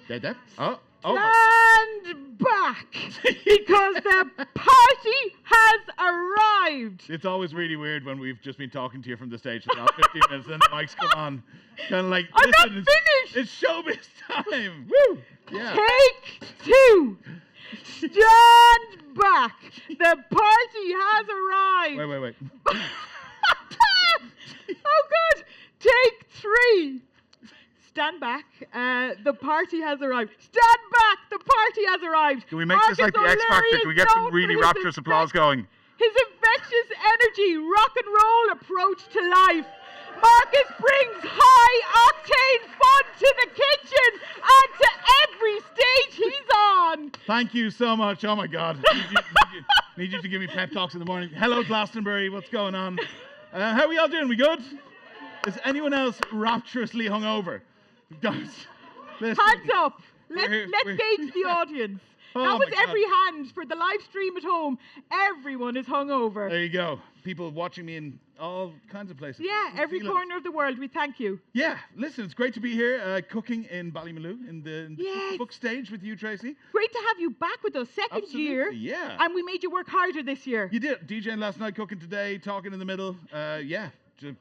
Dead? Oh. Stand back, because the party has arrived. It's always really weird when we've just been talking to you from the stage for the last 15 minutes and the mics come on. Kind of like, I'm not listen, finished. it's showbiz time. Woo! Yeah. Take 2. Stand back. The party has arrived. Wait. Oh, good. Take 3. Stand back. The party has arrived. Stand back. The party has arrived. Can we make this like the X Factor? Can we get some really rapturous applause going? His infectious energy, rock and roll approach to life. Marcus brings high-octane fun to the kitchen and to every stage he's on. Thank you so much. Oh, my God. Need you to give me pep talks in the morning. Hello, Glastonbury. What's going on? How are we all doing? We good? Is anyone else rapturously hungover? Guys, hands up. Let's gauge the audience. That was every hand for the live stream at home. Everyone is hungover. There you go. People watching me in all kinds of places. Yeah, every corner of the world. We thank you. Yeah, listen, it's great to be here cooking in Ballymaloe in the book stage with you, Tracy. Great to have you back with us. Second year. Yeah. And we made you work harder this year. You did. DJing last night, cooking today, talking in the middle. Yeah.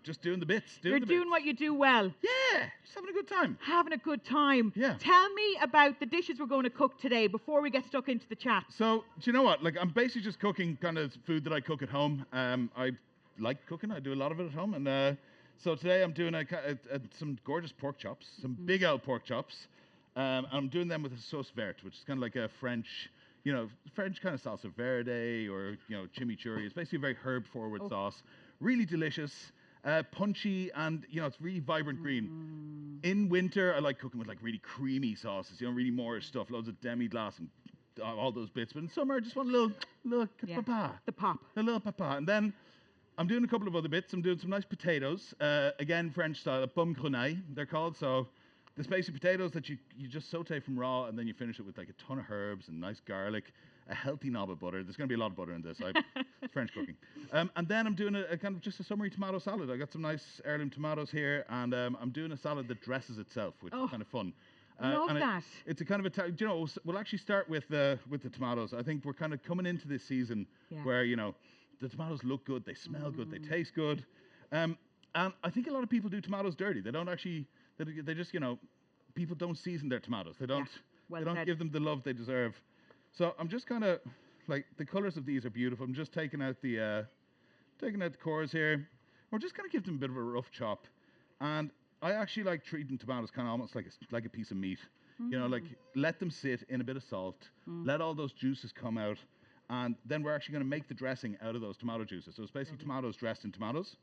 Just doing the bits. You're doing what you do well. Yeah, just having a good time. Having a good time. Yeah. Tell me about the dishes we're going to cook today before we get stuck into the chat. So, do you know what? Like, I'm basically just cooking kind of food that I cook at home. I like cooking. I do a lot of it at home. And so today I'm doing some gorgeous pork chops, some big old pork chops. I'm doing them with a sauce verte, which is kind of like a French kind of salsa verde or, chimichurri. It's basically a very herb-forward sauce. Really delicious. Punchy, and it's really vibrant green. In winter, I like cooking with like really creamy sauces, really more stuff, loads of demi-glace and all those bits. But in summer, I just want a little papa. The pop. A little papa. And then I'm doing a couple of other bits. I'm doing some nice potatoes, again French style, pomme grenaille they're called. So there's basically potatoes that you just saute from raw, and then you finish it with like a ton of herbs and nice garlic, a healthy knob of butter. There's going to be a lot of butter in this. It's French cooking. And then I'm doing a kind of just a summery tomato salad. I got some nice heirloom tomatoes here, and I'm doing a salad that dresses itself, which is kind of fun. Love that. It's a kind of we'll actually start with the tomatoes. I think we're kind of coming into this season where the tomatoes look good, they smell good, they taste good, and I think a lot of people do tomatoes dirty. They don't actually. They just people don't season their tomatoes. They don't. They don't give them the love they deserve. So I'm just kind of like, the colors of these are beautiful. I'm just taking out the cores here. We're just going to give them a bit of a rough chop. And I actually like treating tomatoes kind of almost like a piece of meat. Like let them sit in a bit of salt, let all those juices come out, and then we're actually going to make the dressing out of those tomato juices. So it's basically tomatoes dressed in tomatoes.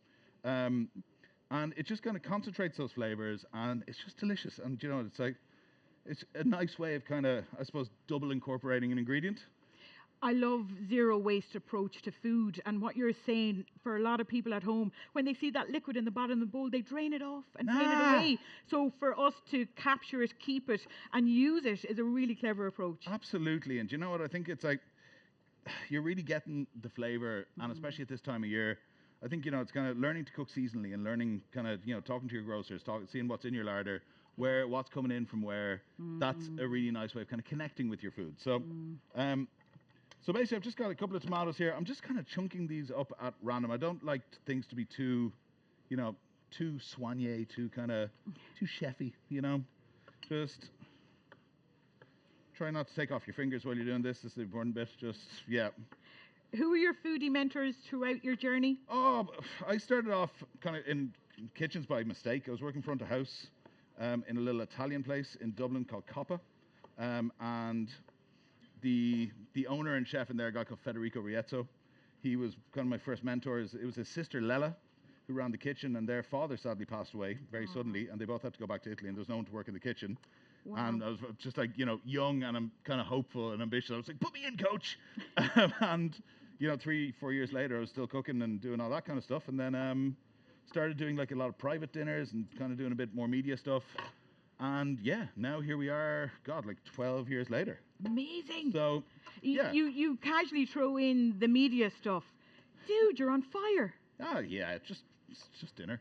And it just kind of concentrates those flavors, and it's just delicious. And it's like, it's a nice way of kind of, I suppose, double incorporating an ingredient. I love zero waste approach to food, and what you're saying for a lot of people at home, when they see that liquid in the bottom of the bowl, they drain it off and clean it away. So for us to capture it, keep it, and use it is a really clever approach. Absolutely. And do you know what? I think it's like, you're really getting the flavor, and especially at this time of year, I think, it's kind of learning to cook seasonally and learning kind of, talking to your grocers, seeing what's in your larder, what's coming in from where. That's a really nice way of kind of connecting with your food. So, so basically, I've just got a couple of tomatoes here. I'm just kind of chunking these up at random. I don't like things to be too, too soigné, too chefy, Just try not to take off your fingers while you're doing this. This is the important bit. Who were your foodie mentors throughout your journey? Oh, I started off kind of in kitchens by mistake. I was working front of house in a little Italian place in Dublin called Coppa. And the owner and chef in there, a guy called Federico Rietto, he was kind of my first mentor. It was his sister Lella who ran the kitchen, and their father sadly passed away very suddenly, and they both had to go back to Italy, and there was no one to work in the kitchen. Wow. And I was just like, young, and I'm kind of hopeful and ambitious. I was like, put me in, coach. And 3-4 years later, I was still cooking and doing all that kind of stuff. And then started doing like a lot of private dinners and kind of doing a bit more media stuff. And now here we are, like 12 years later. Amazing. So, You casually throw in the media stuff. Dude, you're on fire. Oh, yeah, it's just dinner.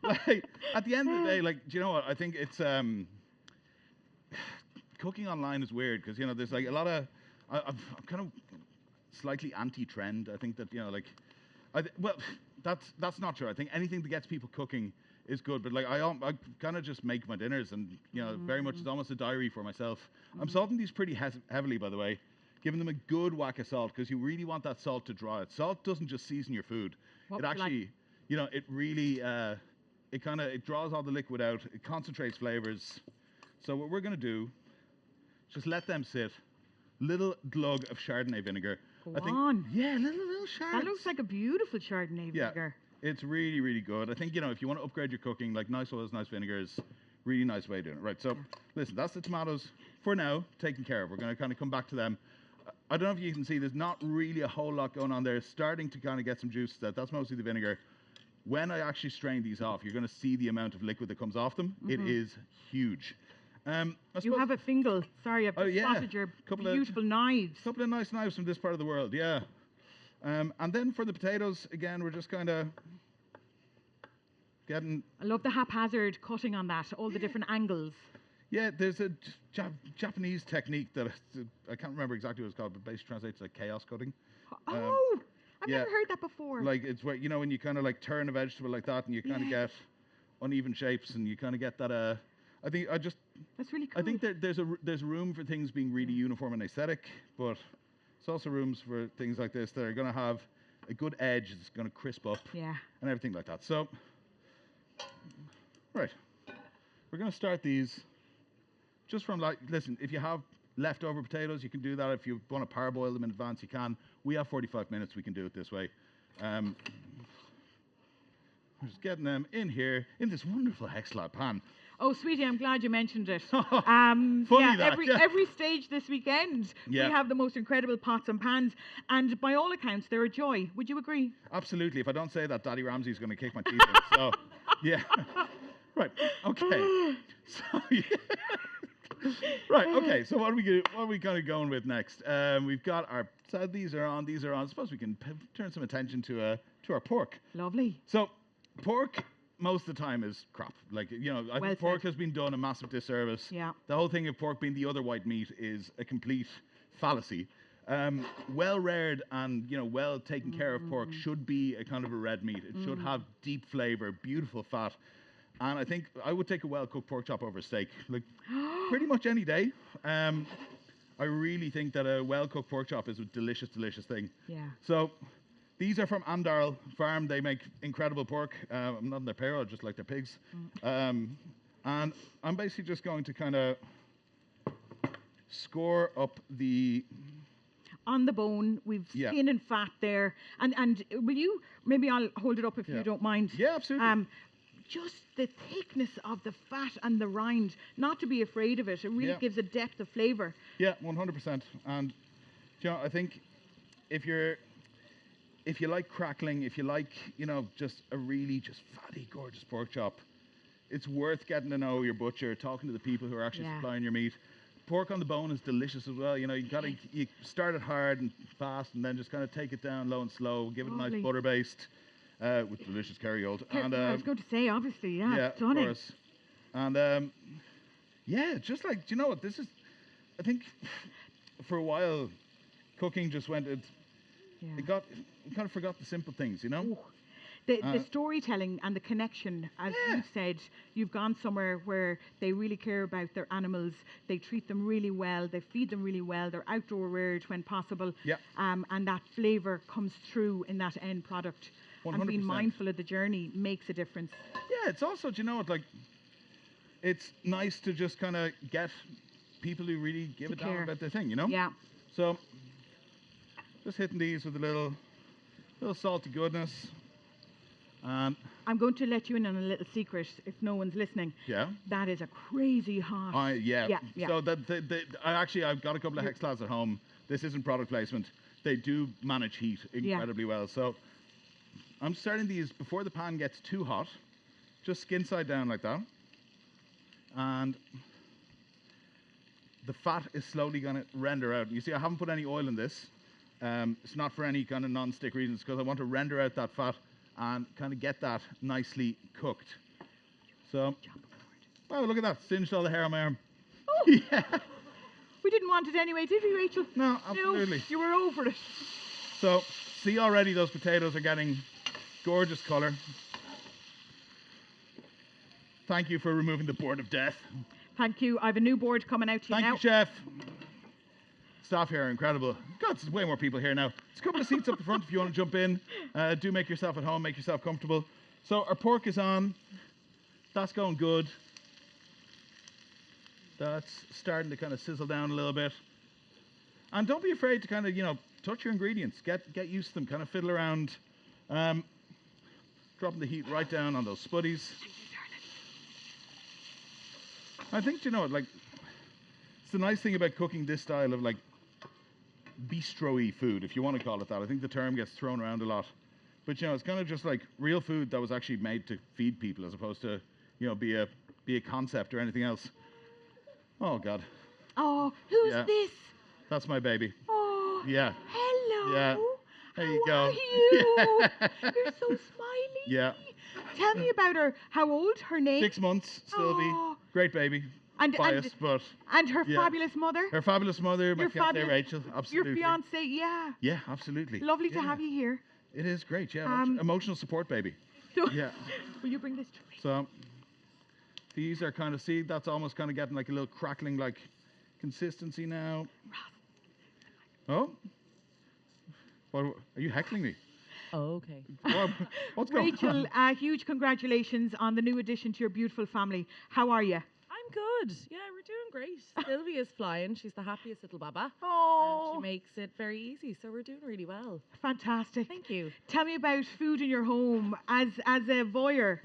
Like, at the end of the day, like, do you know what? I think it's, cooking online is weird because, you know, there's like a lot of, I'm kind of slightly anti-trend. I think that, you know, like, well, that's not true. I think anything that gets people cooking is good, but like I kind of just make my dinners, and you know, very much it's almost a diary for myself. I'm salting these pretty heavily, by the way, giving them a good whack of salt because you really want that salt to draw it. Salt doesn't just season your food; it actually, you know, it really it draws all the liquid out. It concentrates flavors. So what we're gonna do, just let them sit. Little glug of Chardonnay vinegar. Go on. Yeah, little Chard. That looks like a beautiful Chardonnay vinegar. It's really, really good. I think, you know, if you want to upgrade your cooking, like nice oils, nice vinegars, really nice way of doing it. Right, so listen, that's the tomatoes for now taken care of. We're going to kind of come back to them. I don't know if you can see, there's not really a whole lot going on there. It's starting to kind of get some juice. That's mostly the vinegar. When I actually strain these off, you're going to see the amount of liquid that comes off them. It is huge. You have a fingal. Sorry, I've just spotted your beautiful knives. A couple of nice knives from this part of the world, yeah. And then for the potatoes, again, we're just kind of getting... I love the haphazard cutting on that, all the different angles. Yeah, there's a Japanese technique that I can't remember exactly what it's called, but basically translates like chaos cutting. Oh, I've never heard that before. Like, it's where, you know, when you kind of like turn a vegetable like that and you kind of get uneven shapes and you kind of get that... That's really cool. I think there's room for things being really uniform and aesthetic, but there's also rooms for things like this that are going to have a good edge. It's going to crisp up, and everything like that. So, right, we're going to start these just from like. Listen, if you have leftover potatoes, you can do that. If you want to parboil them in advance, you can. We have 45 minutes. We can do it this way. We're just getting them in here in this wonderful Hexlab pan. Oh, sweetie, I'm glad you mentioned it. Every stage this weekend, we have the most incredible pots and pans, and by all accounts, they're a joy. Would you agree? Absolutely. If I don't say that, Daddy Ramsey's going to kick my teeth in. So, yeah. Right. Okay. So, right. Okay. So what are we kind of going with next? We've got our. So these are on. I suppose we can turn some attention to our pork. Lovely. So, pork. Most of the time is crap. Like, you know, I think pork has been done a massive disservice. Yeah. The whole thing of pork being the other white meat is a complete fallacy. Well reared and, you know, well taken care of pork should be a kind of a red meat. It should have deep flavor, beautiful fat. And I think I would take a well-cooked pork chop over a steak, like pretty much any day. I really think that a well-cooked pork chop is a delicious, delicious thing. Yeah. So... These are from Andarl Farm. They make incredible pork. I'm not in their payroll, just like their pigs. And I'm basically just going to kind of score up the... On the bone, we've skin and fat there. And will you, maybe I'll hold it up if you don't mind. Yeah, absolutely. Just the thickness of the fat and the rind, not to be afraid of it. It really gives a depth of flavour. Yeah, 100%. And, you know, I think if you like crackling, if you like, you know, just a really just fatty, gorgeous pork chop, it's worth getting to know your butcher, talking to the people who are actually supplying your meat. Pork on the bone is delicious as well. You know, you start it hard and fast, and then just kind of take it down low and slow. Give it a nice butter based with delicious curry old. And I was going to say, obviously, of course. And just like, do you know what? This is, I think, for a while, cooking just went. We kind of forgot the simple things, you know? Ooh. The storytelling and the connection, as you said, you've gone somewhere where they really care about their animals, they treat them really well, they feed them really well, they're outdoor reared when possible, and that flavour comes through in that end product. 100%. And being mindful of the journey makes a difference. Yeah, it's also, do you know what, like, it's nice to just kind of get people who really give a damn about their thing, you know? Yeah. So, just hitting these with a little salty goodness. And I'm going to let you in on a little secret if no one's listening. Yeah. That is a crazy hot. Yeah. So I've got a couple of Hexlads at home. This isn't product placement. They do manage heat incredibly well. So I'm starting these before the pan gets too hot. Just skin side down like that. And the fat is slowly going to render out. You see, I haven't put any oil in this. It's not for any kind of non-stick reasons, because I want to render out that fat and kind of get that nicely cooked. So, wow, look at that, singed all the hair on my arm. Yeah. We didn't want it anyway, did we, Rachel? No, absolutely. No, you were over it. So, see already those potatoes are getting gorgeous colour. Thank you for removing the board of death. Thank you. I have a new board coming out to you now. Thank you, Chef. Staff here are incredible. God, there's way more people here now. There's a couple of seats up the front if you want to jump in. Do make yourself at home, make yourself comfortable. So our pork is on. That's going good. That's starting to kind of sizzle down a little bit. And don't be afraid to kind of, touch your ingredients. Get used to them. Kind of fiddle around. Dropping the heat right down on those spuddies. I think, it's the nice thing about cooking this style of bistro-y food, if you want to call it that. I think the term gets thrown around a lot. But, it's kind of just like real food that was actually made to feed people as opposed to, be a concept or anything else. Oh, God. Oh, who's this? That's my baby. Oh, yeah. Hello. Yeah. There you go. How are you? You're so smiley. Yeah. Tell me about her. How old? Her name? 6 months, Sylvie. Oh. Great baby. Biased, but... And her fabulous mother? Her fabulous mother, my fiancée Rachel, absolutely. Your fiancée, yeah. Yeah, absolutely. Lovely to have you here. It is great, yeah. Emotional support baby. So yeah. Will you bring this to me? So, these are kind of, see, that's almost kind of getting like a little crackling consistency now. Oh? What, are you heckling me? Oh, okay. What's going on? Rachel, huge congratulations on the new addition to your beautiful family. How are you? I'm good. Yeah, we're doing great. Sylvia's flying. She's the happiest little baba. Oh. And she makes it very easy, so we're doing really well. Fantastic. Thank you. Tell me about food in your home. As a voyeur,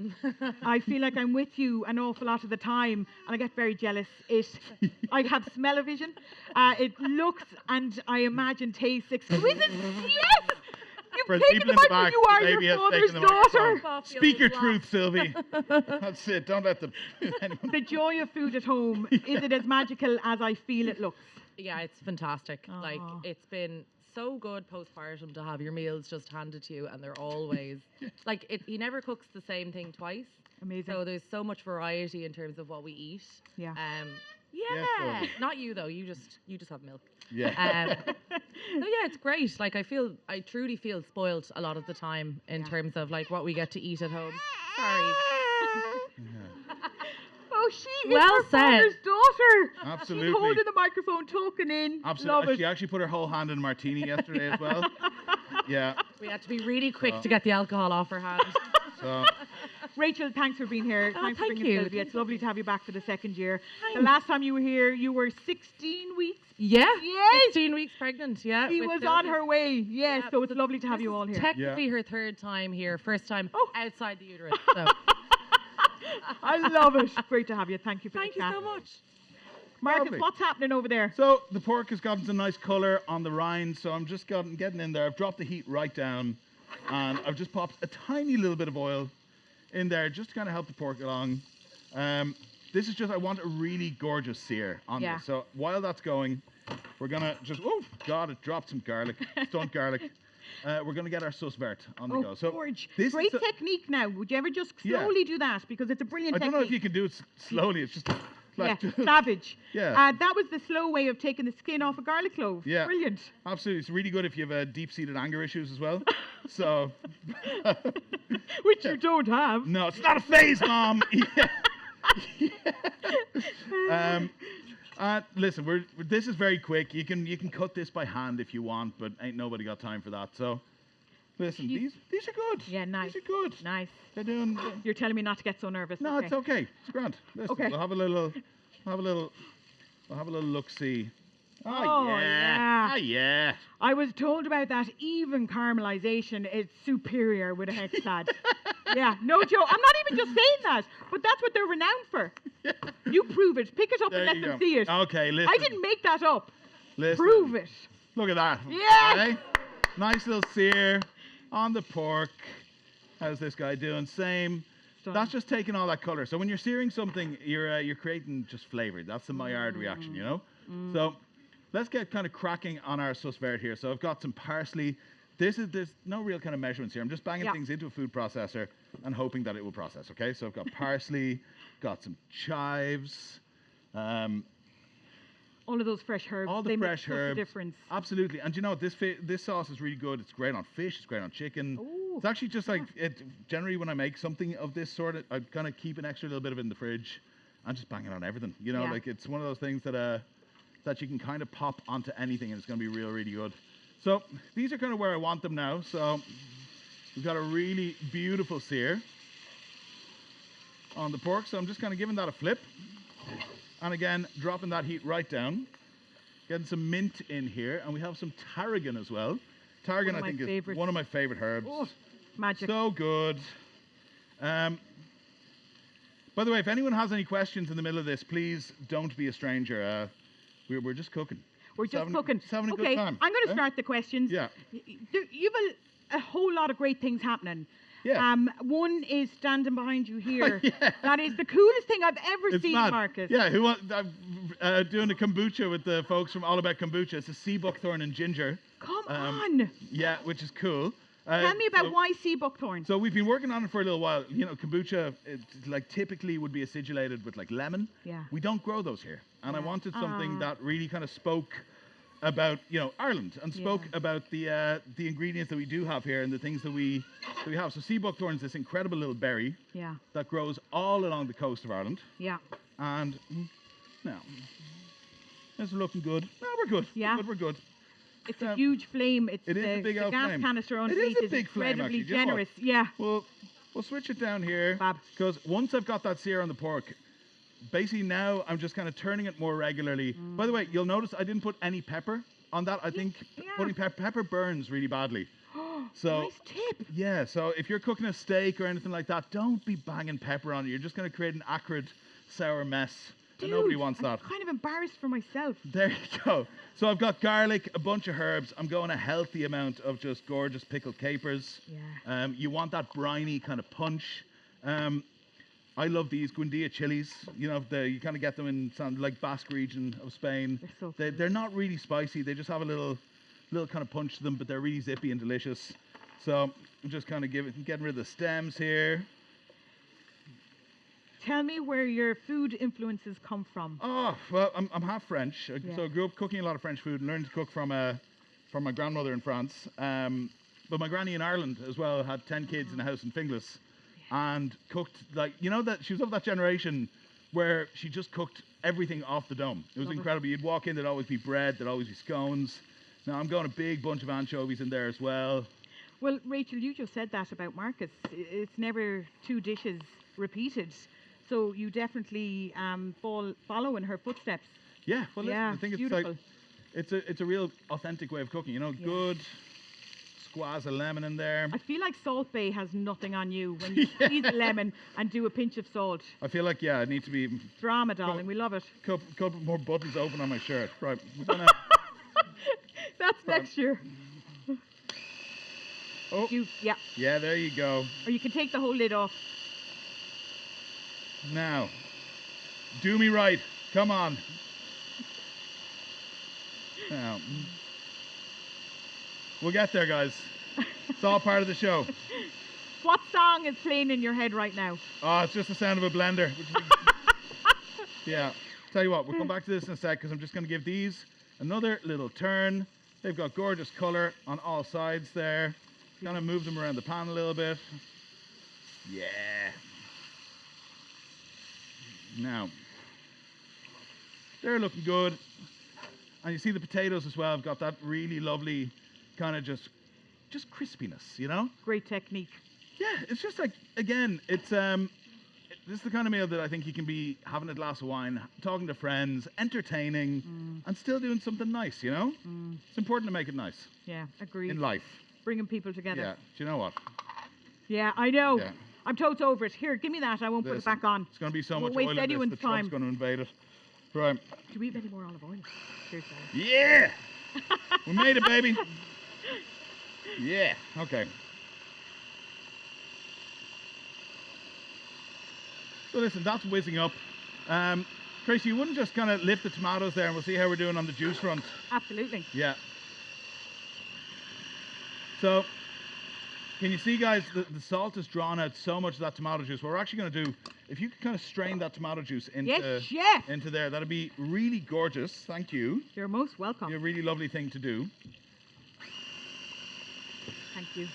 I feel like I'm with you an awful lot of the time, and I get very jealous. I have smell-o-vision. It looks and I imagine tastes exquisite. Yes! You've taken the mic. You are your father's daughter. Speak your truth, Sylvie. That's it. Don't let the joy of food at home, is it as magical as I feel it looks? Yeah, it's fantastic. Aww. Like, it's been so good postpartum to have your meals just handed to you, and they're always he never cooks the same thing twice. Amazing. So there's so much variety in terms of what we eat. Yeah. Yeah. Not you though. You just have milk. Yeah. So yeah, it's great. I truly feel spoiled a lot of the time in terms of what we get to eat at home. Sorry. Oh, she is well her said. father's daughter. Absolutely. She's holding the microphone, talking in. Absolutely. Love it. She actually put her whole hand in a martini yesterday as well. Yeah. We had to be really quick to get the alcohol off her hand. So. Rachel, thanks for being here. Thanks for thank bringing you. Sylvia. It's lovely to have you back for the second year. The last time you were here, you were 16 weeks. Yeah. Yes. 16 weeks pregnant. Yeah. She was on her way. Yes. Yeah, So it's lovely to have you all here. Technically her third time here. First time outside the uterus. So. I love it. Great to have you. Thank you for Thank the you chat. so much. Marcus, Lovely. what's happening over there? So the pork has gotten some nice colour on the rind, so I'm just getting in there. I've dropped the heat right down, and I've just popped a tiny little bit of oil in there just to kind of help the pork along. This is just, I want a really gorgeous sear on this. So while that's going, we're going to just, oh God, it dropped some garlic, stunt garlic. We're going to get our sauce verte on the go. So George, this great technique now. Would you ever just slowly do that? Because it's a brilliant technique. I don't know if you can do it slowly. It's just savage. Yeah. That was the slow way of taking the skin off a garlic clove. Yeah. Brilliant. Absolutely. It's really good if you have deep-seated anger issues as well. So. Which you don't have. No, it's not a phase, Mom. Listen, this is very quick. You can cut this by hand if you want, but ain't nobody got time for that. So, listen, these are good. Yeah, nice. These are good. Nice. They're doing. You're telling me not to get so nervous. No, it's okay. It's grand. Listen, Okay. We'll have a little look-see. Oh, yeah. Oh, yeah. I was told about that even caramelization is superior with a hexad. Yeah, no joke. I'm not even just saying that, but that's what they're renowned for. You prove it. Pick it up There and you let them go. see it. Okay, listen. I didn't make that up. Listen. Prove it. Look at that. Yes. Okay? Nice little sear on the pork. How's this guy doing? Same. Done. That's just taking all that color. So when you're searing something, you're creating just flavor. That's the Maillard reaction, you know? So let's get kind of cracking on our sauce verte here. So I've got some parsley. There's no real kind of measurements here. I'm just banging things into a food processor and hoping that it will process, okay? So I've got parsley, got some chives, All of those fresh herbs. All the they fresh make such a herbs. difference. Absolutely. And you know, this sauce is really good. It's great on fish. It's great on chicken. Ooh. It's actually just like, generally when I make something of this sort, I kind of keep an extra little bit of it in the fridge and just bang it on everything. You know, like it's one of those things that you can kind of pop onto anything and it's going to be really good. So these are kind of where I want them now. So we've got a really beautiful sear on the pork. So I'm just kind of giving that a flip. And again, dropping that heat right down. Getting some mint in here. And we have some tarragon as well. Tarragon, I think, is one of my favorite herbs. Oh, magic. So good. By the way, if anyone has any questions in the middle of this, please don't be a stranger. We're just cooking. We're just cooking. Just having a okay, good time. I'm going to start the questions. Yeah. You've a whole lot of great things happening. Yeah. One is standing behind you here. Yeah. That is the coolest thing I've ever seen, mad. Marcus. Yeah, doing a kombucha with the folks from All About Kombucha. It's a sea buckthorn and ginger. Come on. Yeah, which is cool. Tell me about why sea buckthorn. So we've been working on it for a little while. You know, kombucha, like typically would be acidulated with like lemon. Yeah. We don't grow those here, and I wanted something Ah. that really kind of spoke about, you know, Ireland and spoke about the ingredients that we do have here and the things that we have. So sea buckthorn is this incredible little berry that grows all along the coast of Ireland. Yeah. And now, this is looking good. No, we're good. Yeah. We're good. It's a huge flame. It's It is a big the old gas flame. canister It is underneath a is big flame, incredibly actually. Do you know what? generous. Yeah. Well, we'll switch it down here. Fab. Because once I've got that sear on the pork, basically now I'm just kind of turning it more regularly. By the way, you'll notice I didn't put any pepper on that. I think putting pepper burns really badly. So Nice tip. yeah, so if you're cooking a steak or anything like that, don't be banging pepper on it. You're just going to create an acrid, sour mess. And nobody wants that. I'm kind of embarrassed for myself. There you go. So I've got garlic, a bunch of herbs. I'm going a healthy amount of just gorgeous pickled capers. Yeah. You want that briny kind of punch. I love these guindilla chilies. You know, you kind of get them in some like Basque region of Spain. They're so They're not really spicy. They just have a little kind of punch to them, but they're really zippy and delicious. So I'm just kind of getting rid of the stems here. Tell me where your food influences come from. Oh, well, I'm half French, so I grew up cooking a lot of French food and learned to cook from my grandmother in France. But my granny in Ireland as well had 10 kids in a house in Finglas and cooked, like, you know, that she was of that generation where she just cooked everything off the dome. It was incredible. You'd walk in, there'd always be bread, there'd always be scones. Now I'm going a big bunch of anchovies in there as well. Well, Rachel, you just said that about Marcus. It's never two dishes repeated. So you definitely follow in her footsteps. Yeah, well, listen, I think it's beautiful. like it's a real authentic way of cooking. You know, good squash of lemon in there. I feel like Salt Bay has nothing on you when you squeeze a lemon and do a pinch of salt. I feel like I need to be Drama, darling. We love it. couple more buttons open on my shirt. Right, we're gonna. That's next year. Oh, yeah, there you go. Or you can take the whole lid off. Now, do me right. Come on. Now, we'll get there, guys. It's all part of the show. What song is playing in your head right now? Oh, it's just the sound of a blender. Yeah. Tell you what, we'll come back to this in a sec because I'm just going to give these another little turn. They've got gorgeous color on all sides there. Kind of move them around the pan a little bit. Yeah. Now, they're looking good. And you see the potatoes as well. I've got that really lovely kind of just crispiness, you know? Great technique. Yeah, it's just like, again, it's this is the kind of meal that I think you can be having a glass of wine, talking to friends, entertaining, and still doing something nice, you know? It's important to make it nice. Yeah, agreed. In life. Bringing people together. Yeah, do you know what? Yeah, I know. Yeah. I'm totes over it. Here, give me that. I won't put it back on. It's going to be so Won't much waste oil in this, anyone's the Trump's time. going to invade it. Right. Do we have any more olive oil? Cheers, darling. Yeah! We made it, baby. Yeah, okay. So listen, that's whizzing up. Tracy, you wouldn't just kind of lift the tomatoes there and we'll see how we're doing on the juice front. Absolutely. Yeah. So, can you see, guys, the salt has drawn out so much of that tomato juice. What we're actually going to do, if you could kind of strain that tomato juice into there, that'd be really gorgeous. Thank you. You're most welcome. Be a really lovely thing to do. Thank you.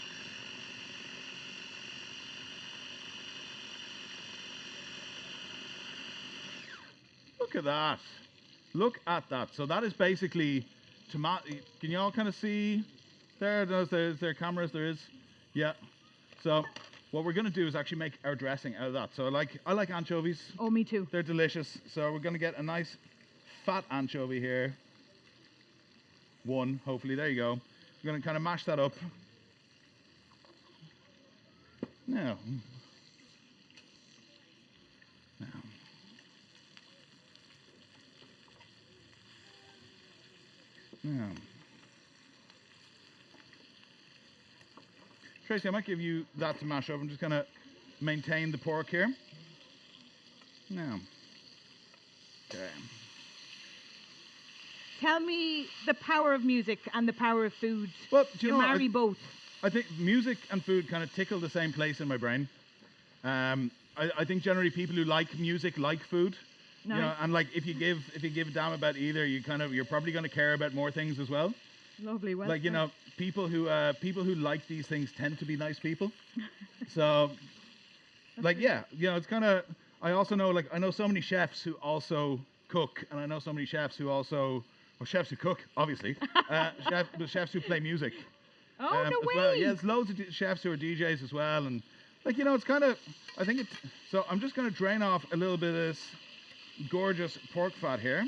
Look at that. Look at that. So that is basically tomato. Can you all kind of see? There's there cameras. There is. Yeah. So what we're going to do is actually make our dressing out of that. So I like anchovies. Oh, me too. They're delicious. So we're going to get a nice fat anchovy here. One, hopefully. There you go. We're going to kind of mash that up. Now. Now. Tracy, I might give you that to mash up. I'm just going to maintain the pork here. Now. Okay. Tell me the power of music and the power of food. Well, do you know, marry both. I think music and food kind of tickle the same place in my brain. I think generally people who like music like food. Nice. You know, and like if you give a damn about either, you're probably going to care about more things as well. Lovely. Well, like you know, people who like these things tend to be nice people. So, like yeah, you know, it's kind of. I also know I know so many chefs who also cook, and I know so many chefs who also chefs who cook, obviously, chefs who play music. Oh no way! Well. Yeah, there's loads of chefs who are DJs as well, and like you know, it's kind of. I think it's. So I'm just going to drain off a little bit of this gorgeous pork fat here.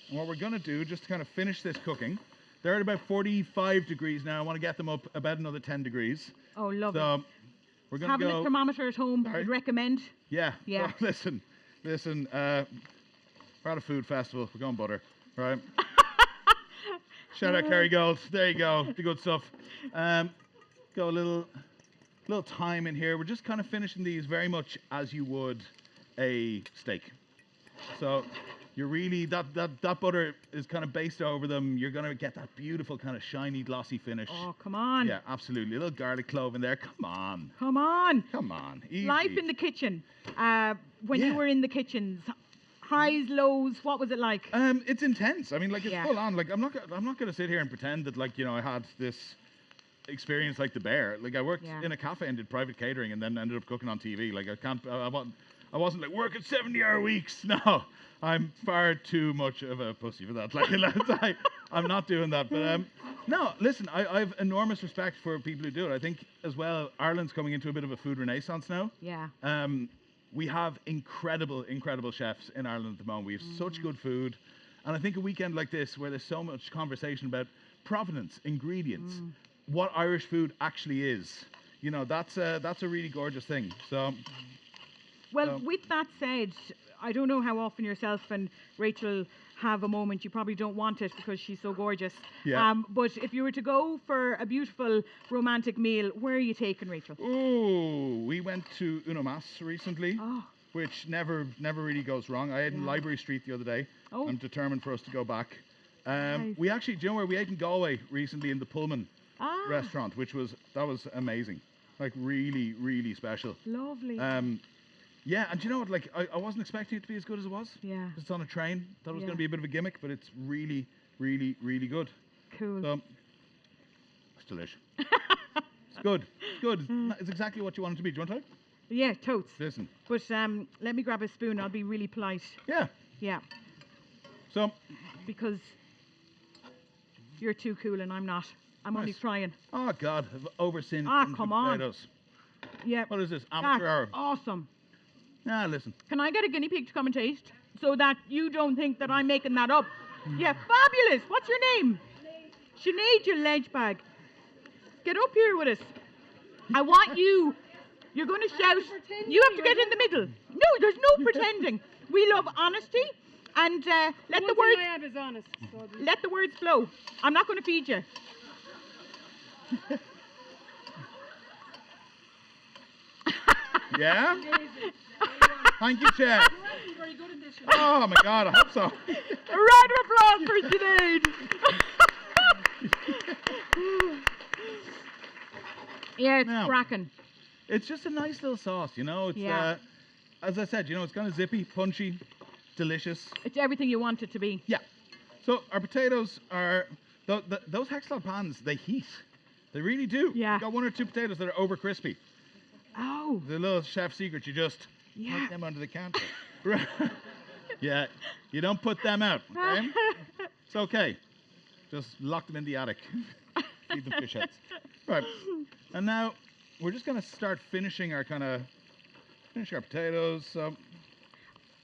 And what we're going to do, just to kind of finish this cooking, they're at about 45 degrees now. I want to get them up about another 10 degrees. Oh, lovely. So we're going to go. Having a thermometer at home, I'd recommend. Yeah. Yeah. So listen. We're at a food festival. We're going butter, right? Shout out Kerrygold. There you go. The good stuff. Go a little thyme in here. We're just kind of finishing these very much as you would a steak. So you're really that butter is kind of based over them. You're gonna get that beautiful kind of shiny, glossy finish. Oh, come on. Yeah, absolutely. A little garlic clove in there. Come on. Come on. Come on. Easy. Life in the kitchen. When you were in the kitchens, highs, lows. What was it like? It's intense. I mean, like it's full on. Like I'm not gonna sit here and pretend that like you know I had this experience like the bear. Like I worked in a cafe and did private catering and then ended up cooking on TV. Like I wasn't like working 70-hour weeks. No, I'm far too much of a pussy for that. Like, I'm not doing that. But no, listen, I have enormous respect for people who do it. I think as well, Ireland's coming into a bit of a food renaissance now. Yeah. We have incredible chefs in Ireland at the moment. We have such good food. And I think a weekend like this, where there's so much conversation about provenance, ingredients, what Irish food actually is, you know, that's a really gorgeous thing. So. Well, with that said, I don't know how often yourself and Rachel have a moment. You probably don't want it because she's so gorgeous. Yeah. But if you were to go for a beautiful romantic meal, where are you taking, Rachel? Oh, we went to Una Mas recently, which never really goes wrong. I ate in Library Street the other day. Oh. I'm determined for us to go back. Nice. We actually, do you know where we ate in Galway recently in the Pullman restaurant, that was amazing. Like really special. Lovely. Yeah, and do you know what? Like, I wasn't expecting it to be as good as it was. Yeah. It's on a train. Thought it was going to be a bit of a gimmick, but it's really good. Cool. So, it's delicious. It's good. It's good. It's exactly what you want it to be. Do you want to try? Yeah, totes. Listen. But let me grab a spoon. I'll be really polite. Yeah. Yeah. So. Because you're too cool and I'm not. I'm only trying. Oh, God. I've overseen come on. potatoes. Yeah. What is this? Amateur hour. Awesome. Ah, listen. Can I get a guinea pig to come and taste so that you don't think that I'm making that up? Yeah, fabulous. What's your name? Sinead, you ledge bag. Get up here with us. I want you. You're going to shout. You have to get in the middle. No, there's no pretending. We love honesty and let the words. I have is honest. So let the words flow. I'm not going to feed you. Yeah? Thank you, Chef. very good in this. Oh my God, I hope so. A round of applause for Sinead. Yeah, it's Now, cracking. it's just a nice little sauce, you know. It's Yeah. as I said, you know, it's kind of zippy, punchy, delicious. It's everything you want it to be. Yeah. So our potatoes are those hexalog pans. They heat. They really do. Yeah. You've got 1 or 2 potatoes that are over crispy. Oh. The little chef secret. You just Yeah. put them under the counter. Right. Yeah. You don't put them out. Okay. It's okay. Just lock them in the attic. Feed them fish heads. Right. And now we're just gonna start finishing our potatoes. So,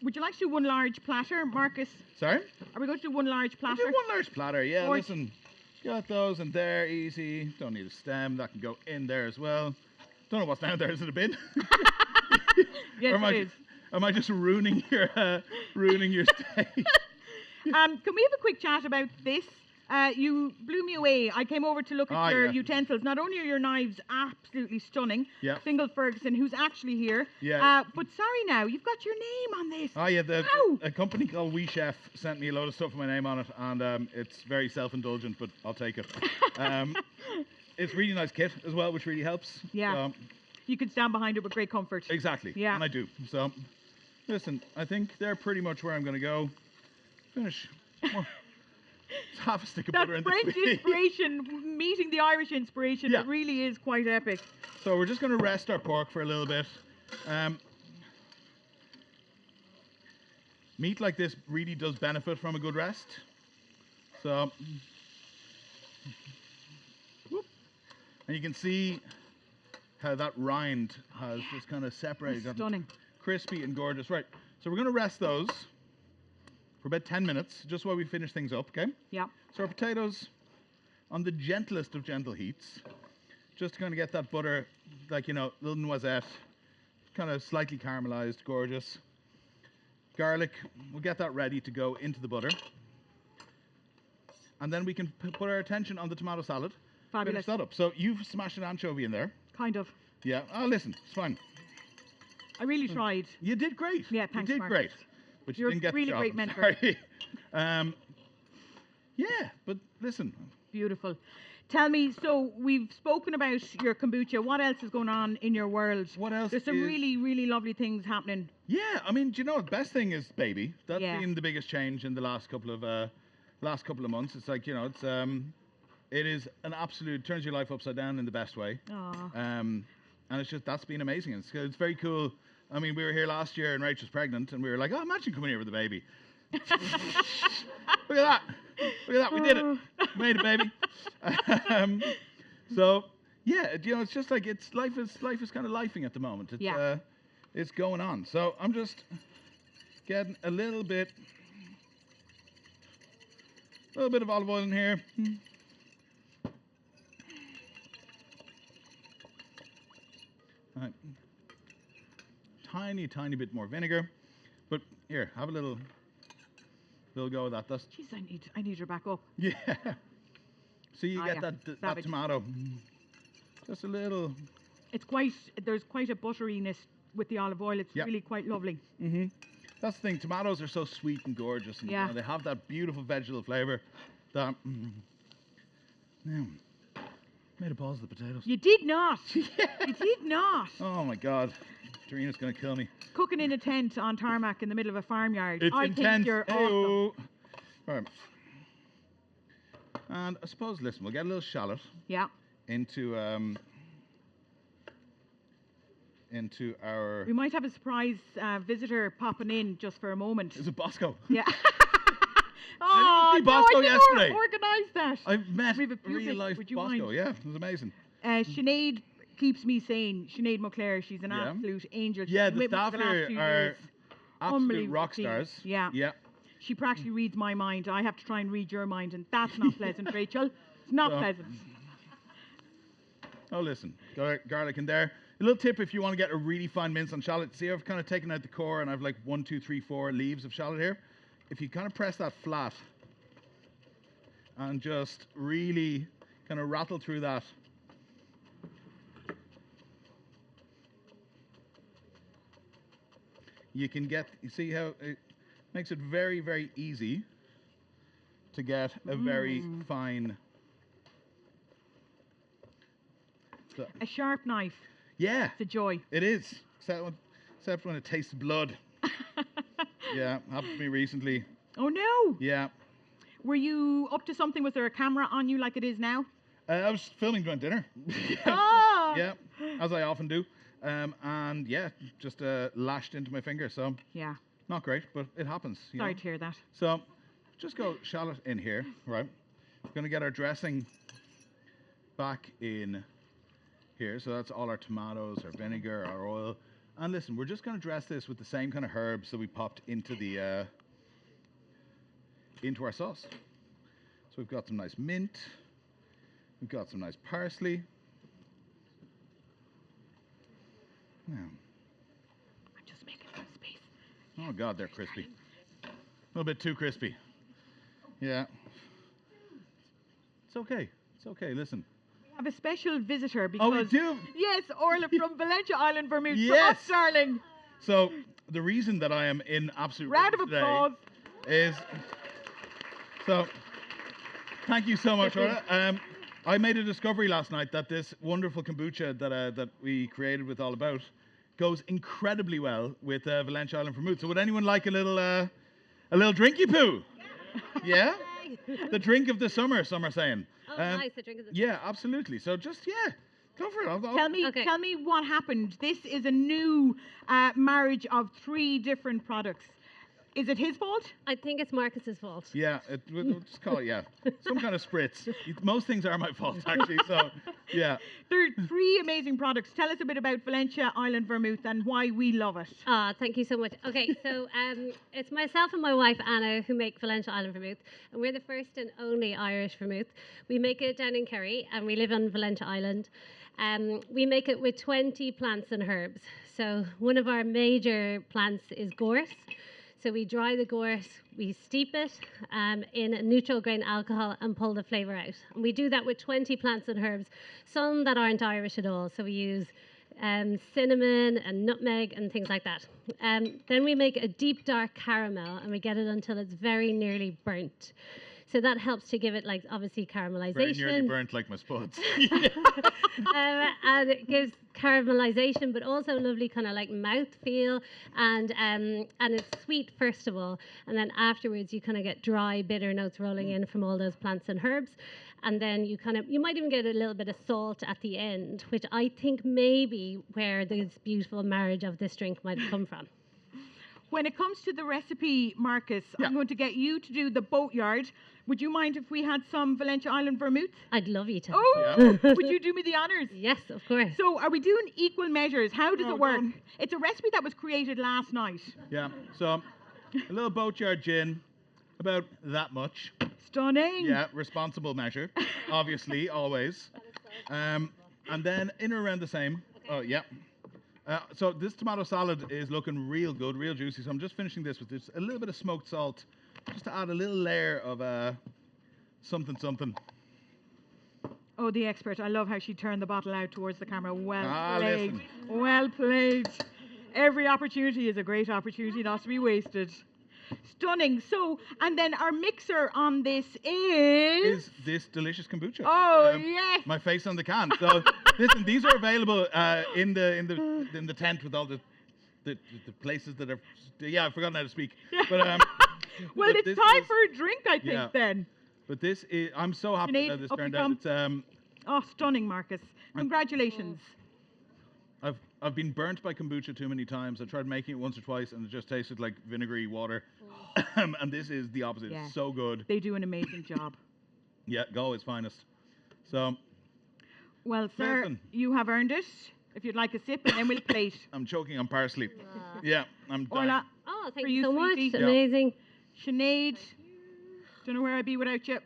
Would you like to do one large platter, Marcus? sorry? Are we going to do one large We'll platter? do one large platter, yeah. Or- Listen, got those in there, easy. Don't need a stem. That can go in there as well. Don't know what's down there. Is it a bin? Yes, Or am it is. Am I just ruining your stage? Can we have a quick chat about this? You blew me away. I came over to look at your Yeah. utensils. Not only are your knives absolutely stunning, Yeah. Fingal Ferguson, who's actually here. Yeah. But sorry now, you've got your name on this. Oh yeah, How? a company called We Chef sent me a load of stuff with my name on it, and it's very self-indulgent, but I'll take it. It's a really nice kit as well, which really helps. Yeah. You can stand behind it with great comfort. Exactly. Yeah. And I do. So, listen, I think they're pretty much where I'm going to go. Finish. It's half a stick of That butter in French this. inspiration, meeting the Irish inspiration, Yeah. it really is quite epic. So we're just going to rest our pork for a little bit. Meat like this really does benefit from a good rest. So, whoop. And you can see how that rind has just kind of separated. That's gotten stunning. Crispy and gorgeous. Right. So we're going to rest those for about 10 minutes, just while we finish things up, okay? Yeah. So our potatoes on the gentlest of gentle heats, just to kind of get that butter, like, you know, little noisette, kind of slightly caramelized, gorgeous. Garlic, we'll get that ready to go into the butter. And then we can put our attention on the tomato salad. Fabulous. Finish that up. So you've smashed an anchovy in there. Kind of. Yeah. Oh, listen, it's fine. I really tried. You did great. Yeah, thanks, You did Marcus. great. But you You're didn't get really the job. great I'm mentor. sorry. Yeah, but listen. Beautiful. Tell me, so we've spoken about your kombucha. What else is going on in your world? What else There's some is- really, really lovely things happening. Yeah, I mean, do you know, the best thing is baby. That's Yeah. been the biggest change in the last couple of months. It's like, you know, it is an absolute, turns your life upside down in the best way. Aw. And it's just, that's been amazing. It's very cool. I mean, we were here last year and Rach was pregnant and we were like, oh, imagine coming here with a baby. Look at that. Look at that. We did it. Made it, baby. So, yeah, you know, it's just like, life is kind of lifing at the moment. It's, Yeah. It's going on. So I'm just getting a little bit of olive oil in here. Right. Tiny bit more vinegar. But here, have a little go of that. That's Jeez, I need her back up. yeah. So you Ah, get yeah. that Savage. tomato. Just a little. There's quite a butteriness with the olive oil. It's Yeah. really quite lovely. That's the thing. Tomatoes are so sweet and gorgeous, and Yeah. you know, they have that beautiful vegetable flavor. That. Now, made a pause of the potatoes. You did not. You did not. Oh my God, Tarina's gonna kill me. Cooking in a tent on tarmac in the middle of a farmyard. It's I intense. think you're awesome. Ayo. Right. And I suppose, listen, we'll get a little shallot Yeah. into our. We might have a surprise visitor popping in just for a moment. Is it Bosco? Yeah. Oh, see no, Bosco I didn't yesterday. organise that. I met We have a real pubic, life would you Bosco. mind? Yeah, it was amazing. Sinead keeps me sane. Sinead McClare, she's an Yeah. absolute angel. She's Yeah, been the with me staff for the last here 2 are years. absolute Unbelievable rock team. stars. Yeah. Yeah. She practically reads my mind. I have to try and read your mind, and that's not pleasant, Rachel. It's not So- pleasant. Oh, listen, garlic in there. A little tip if you want to get a really fine mince on shallot. See, I've kind of taken out the core and I've like 1, 2, 3, 4 leaves of shallot here. If you kind of press that flat and just really kind of rattle through that. You see how it makes it very, very easy to get a very fine So, A sharp knife. yeah, It's a joy. it is. Except when it tastes blood. Yeah, happened to me recently. Oh no! Yeah. Were you up to something? Was there a camera on you like it is now? I was filming during dinner. Ah! Yeah, as I often do. And yeah, just lashed into my finger. So Yeah. not great, but it happens. Sorry to hear that. So just go shallot in here, right? We're going to get our dressing back in here. So that's all our tomatoes, our vinegar, our oil. And listen, we're just going to dress this with the same kind of herbs that we popped into the into our sauce. So we've got some nice mint. We've got some nice parsley. Now, I'm just making some space. oh God, they're crispy. A little bit too crispy. Yeah. It's okay. It's okay. Listen. We have a special visitor because... Oh, we do? Yes, Orla from Valencia Island Vermouth. Yes. Up, darling. So the reason that I am in absolute Round of today applause. is... So, thank you so much, Orla. I made a discovery last night that this wonderful kombucha that we created with All About goes incredibly well with Valencia Island Vermouth. So would anyone like a little drinky poo? Yeah? The drink of the summer, some are saying. Oh, nice, the drink of the Yeah, absolutely. So just, yeah, go for it. Tell me what happened. This is a new marriage of 3 different products. Is it his fault? I think it's Marcus's fault. Yeah, we'll just call it, yeah. Some kind of spritz. Most things are my fault, actually, so, yeah. There are 3 amazing products. Tell us a bit about Valencia Island Vermouth and why we love it. Thank you so much. Okay, so it's myself and my wife Anna who make Valencia Island Vermouth, and we're the first and only Irish vermouth. We make it down in Kerry, and we live on Valencia Island. We make it with 20 plants and herbs. So one of our major plants is gorse. So we dry the gorse, we steep it in a neutral grain alcohol and pull the flavour out. And we do that with 20 plants and herbs, some that aren't Irish at all. So we use cinnamon and nutmeg and things like that. Then we make a deep dark caramel and we get it until it's very nearly burnt. So that helps to give it, like, obviously caramelization. Very nearly burnt like my spuds. And it gives caramelization, but also lovely kind of like mouth feel, and it's sweet first of all, and then afterwards you kind of get dry, bitter notes rolling in from all those plants and herbs, and then you might even get a little bit of salt at the end, which I think maybe where this beautiful marriage of this drink might have come from. When it comes to the recipe, Marcus, I'm going to get you to do the boatyard. Would you mind if we had some Valencia Island Vermouth? I'd love you to. Oh, would you do me the honours? Yes, of course. So are we doing equal measures? How does it work? It's a recipe that was created last night. Yeah, so a little boatyard gin, about that much. Stunning. Yeah, responsible measure, obviously, always. And then in or around the same. Oh, yeah. So this tomato salad is looking real good, real juicy. So I'm just finishing this with just a little bit of smoked salt, just to add a little layer of something. Oh, the expert. I love how she turned the bottle out towards the camera. Well played. Listen. Well played. Every opportunity is a great opportunity not to be wasted. Stunning. So, and then our mixer on this is this delicious kombucha. Oh, yes. My face on the can. So listen, these are available in the tent with all the places that are. Yeah, I've forgotten how to speak. But well, but it's time for a drink, I think. Then. But this is. I'm so happy Sinead, that this up turned you out. come. Oh, stunning, Marcus. Congratulations. I've been burnt by kombucha too many times. I tried making it once or twice, and it just tasted like vinegary water. And this is the opposite. Yeah. It's so good. They do an amazing job. Yeah, Galway's finest. So. Well, sir, you have earned it. If you'd like a sip, and then we'll plate. I'm choking on parsley. Yeah, I'm dying. Orla, Oh, thank for you so much. sweetie. Amazing. Sinead, don't know where I'd be without you.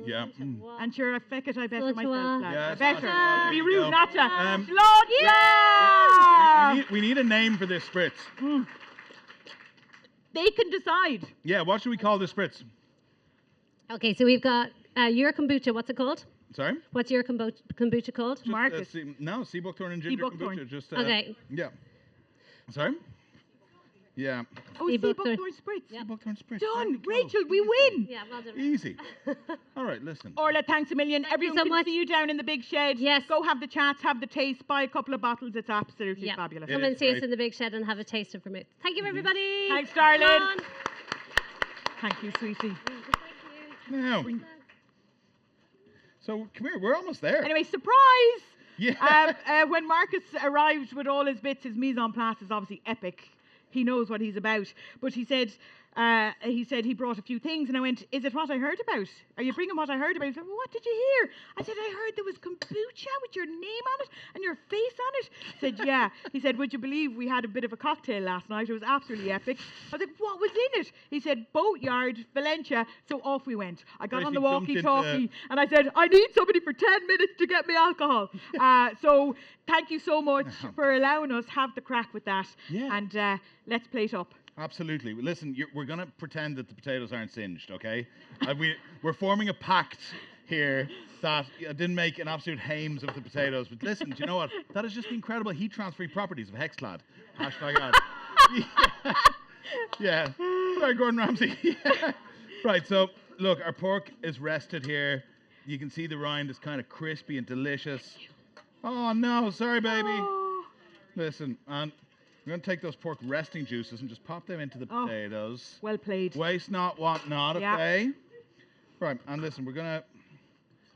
Yeah. And sure, I feck it, I bet Such myself. a- Lad. Yeah, I better. there Be you rude go. not to. We Claudia! we need a name for this spritz. They can decide. Yeah, what should we call this spritz? Okay, so we've got your kombucha. What's it called? Sorry? What's your kombucha called? Just, Marcus. sea buckthorn and ginger Buckthorn. kombucha. Just, Okay. Yeah. Sorry? Yeah. Oh, Sea sea buckthorn. buckthorn spritz. Yeah. Buckthorn spritz. Done. There go. Rachel, we Easy. win. Yeah, well done. Easy. All right, listen. Orla, thanks a million. Thank you Everyone so can much. see you down in the big shed. Yes. Go have the chats, have the taste, buy a couple of bottles. It's absolutely Yeah. fabulous. It Come is and see us great. in the big shed and have a taste of vermouth. Thank you, everybody. Thanks, darling. Come on. Thank you, sweetie. Now, so come here. We're almost there. Anyway, surprise! Yeah. When Marcus arrived with all his bits, his mise en place is obviously epic. He knows what he's about. But he said he brought a few things, and I went, "Is it what I heard about? Are you bringing what I heard about?" He said, "Well, what did you hear?" I said, "I heard there was kombucha with your name on it and your face on it." He said, "Yeah." He said, "Would you believe we had a bit of a cocktail last night? It was absolutely epic." I was like, "What was in it?" He said, "Boatyard, Valencia." So off we went. I got on the Basically jumped into- walkie-talkie and I said, "I need somebody for 10 minutes to get me alcohol." So thank you so much for allowing us have the crack with that. Yeah. And let's plate up. Absolutely. Listen, we're going to pretend that the potatoes aren't singed, okay? We're forming a pact here that I didn't make an absolute hames of the potatoes. But listen, do you know what? That is just the incredible heat transferring properties of Hexclad. #ad. Yeah. Sorry, Gordon Ramsay. Yeah. Right, so look, our pork is rested here. You can see the rind is kind of crispy and delicious. Oh, no. Sorry, baby. Oh, Listen, and we're going to take those pork resting juices and just pop them into the Oh. potatoes. well played. Waste not, want not, Yeah. okay? Right, and listen, we're going to,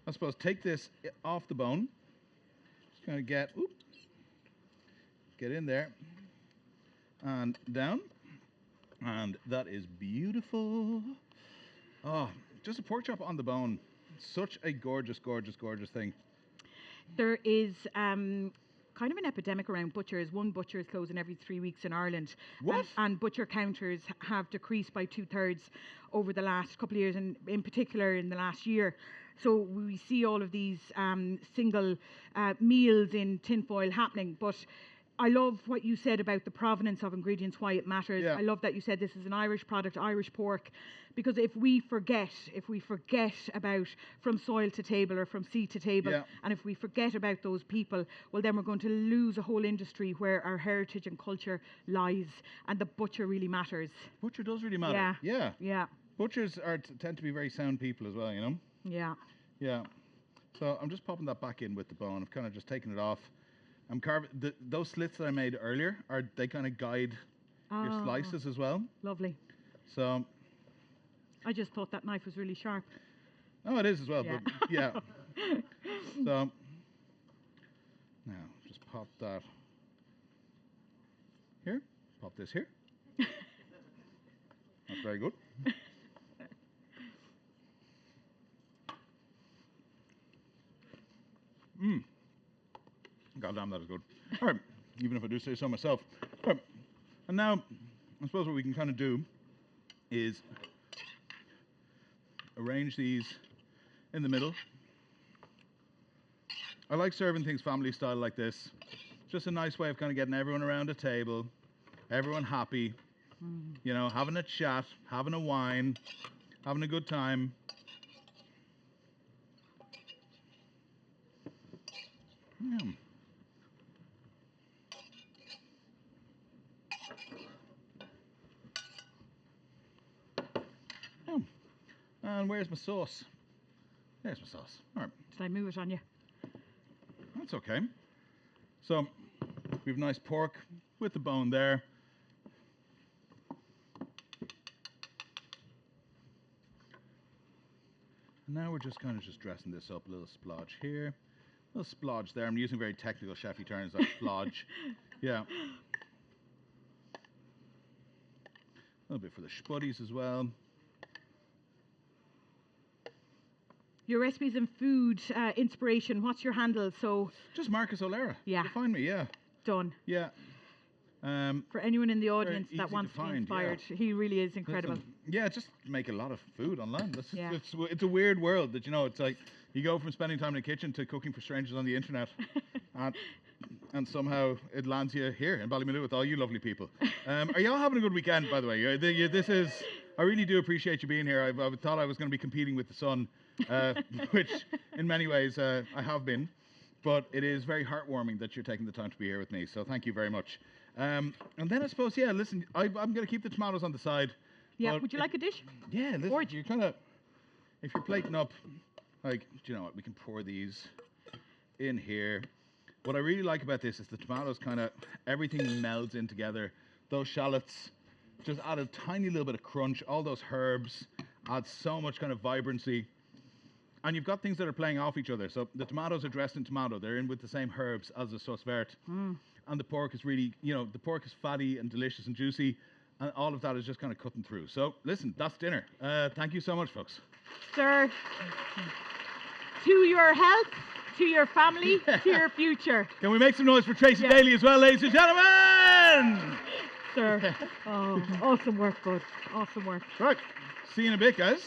I suppose, take this off the bone. Just going to get in there and down. And that is beautiful. Oh, just a pork chop on the bone. Such a gorgeous, gorgeous, gorgeous thing. There is kind of an epidemic around butchers. One butcher is closing every 3 weeks in Ireland. What? And butcher counters have decreased by 2/3 over the last couple of years, and in particular in the last year. So we see all of these single meals in tinfoil happening. But I love what you said about the provenance of ingredients, why it matters. Yeah. I love that you said this is an Irish product, Irish pork, because if we forget about from soil to table or from sea to table, Yeah. and if we forget about those people, well, then we're going to lose a whole industry where our heritage and culture lies, and the butcher really matters. Butcher does really matter. Yeah. Yeah. Yeah, Butchers tend to be very sound people as well, you know? yeah. Yeah. So I'm just popping that back in with the bone. I've kind of just taken it off. I'm carving those slits that I made earlier. They kind of guide your Oh. slices as well. Lovely. So, I just thought that knife was really sharp. oh, it is as well. Yeah. But yeah. So now just pop that here. Pop this here. That's very good. God damn, that is good. All right, even if I do say so myself. All right, and now I suppose what we can kind of do is arrange these in the middle. I like serving things family style like this. Just a nice way of kind of getting everyone around a table, everyone happy, you know, having a chat, having a wine, having a good time. Yeah. Oh. And where's my sauce? There's my sauce. All right. Did I move it on you? That's okay. So we have nice pork with the bone there. And now we're just kind of just dressing this up. A little splodge here. A little splodge there. I'm using very technical chefy terms like splodge. Yeah. A little bit for the spuddies as well. Your recipes and food inspiration, what's your handle? So Just Marcus O'Leary. Yeah. You'll find me, yeah. done. Yeah. For anyone in the audience easy that to wants to be find, inspired, he really is incredible. Listen, yeah, just make a lot of food online. Yeah. It's a weird world that, you know, it's like you go from spending time in the kitchen to cooking for strangers on the internet. and somehow it lands you here in Ballymaloe with all you lovely people. Are y'all having a good weekend, by the way? I really do appreciate you being here. I thought I was going to be competing with the sun, which in many ways I have been. But it is very heartwarming that you're taking the time to be here with me. So thank you very much. And then I suppose, yeah, listen, I'm going to keep the tomatoes on the side. Yeah, but would you like a dish? Yeah, listen, you kind of, if you're plating up, like, do you know what, we can pour these in here. What I really like about this is the tomatoes kind of, everything melds in together. Those shallots just add a tiny little bit of crunch. All those herbs add so much kind of vibrancy. And you've got things that are playing off each other. So the tomatoes are dressed in tomato. They're in with the same herbs as the sauce verte. And the pork is really, the pork is fatty and delicious and juicy. And all of that is just kind of cutting through. So listen, that's dinner. Thank you so much, folks. Sir, to your health, to your family, to your future. Can we make some noise for Tracy Daly as well, ladies and gentlemen? Sir, awesome work, bud. Awesome work. Right, see you in a bit, guys.